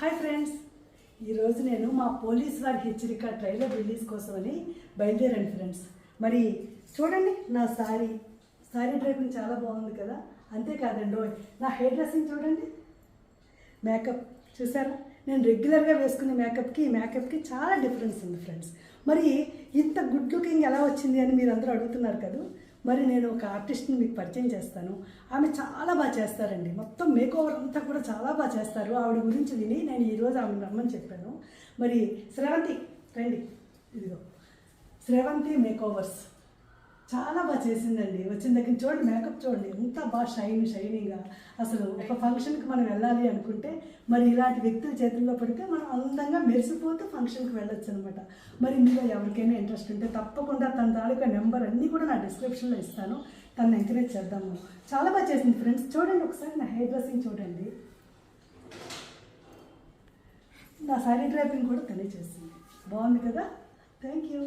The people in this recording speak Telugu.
హాయ్ ఫ్రెండ్స్, ఈరోజు నేను మా పోలీస్ వారి హెచ్చరిక ట్రైలర్ రిలీజ్ కోసమని బయలుదేరాను ఫ్రెండ్స్. మరి చూడండి, నా సారీ డ్రైవింగ్ చాలా బాగుంది కదా. అంతేకాదండి, నా హెయిర్ డ్రెస్సింగ్ చూడండి, మేకప్ చూసారా. నేను రెగ్యులర్గా వేసుకునే మేకప్కి చాలా డిఫరెన్స్ ఉంది ఫ్రెండ్స్. మరి ఇంత గుడ్ లుకింగ్ ఎలా వచ్చింది అని మీరు అందరూ అడుగుతున్నారు కదా. మరి నేను ఒక ఆర్టిస్ట్ని మీకు పరిచయం చేస్తాను. ఆమె చాలా బాగా చేస్తారండి, మొత్తం మేకోవర్ అంతా కూడా చాలా బాగా చేస్తారు. ఆవిడ గురించి విని నేను ఈరోజు ఆమెను రమ్మని చెప్పాను. మరి శ్రవంతి రండి, ఇదిగో శ్రవంతి మేకోవర్స్ చాలా బాగా చేసిందండి. వచ్చిన దగ్గర చూడండి, మేకప్ చూడండి ఎంత బాగా షైనింగ్గా. అసలు ఒక ఫంక్షన్కి మనం వెళ్ళాలి అనుకుంటే మరి ఇలాంటి వ్యక్తుల చేతుల్లో పడితే మనం అందంగా మెరిసిపోతూ ఫంక్షన్కి వెళ్ళొచ్చు అనమాట. మరి మీలో ఎవరికైనా ఇంట్రెస్ట్ ఉంటే తప్పకుండా తన తాలూకా నెంబర్ అన్నీ కూడా నా డిస్క్రిప్షన్లో ఇస్తాను. తను ఎంకరేజ్ చేద్దాము. చాలా బాగా చేసింది ఫ్రెండ్స్. చూడండి ఒకసారి నా హెయిర్ డ్రెస్సింగ్ చూడండి, నా సారీ డ్రైవింగ్ కూడా తనే చేసింది. బాగుంది కదా. Thank you.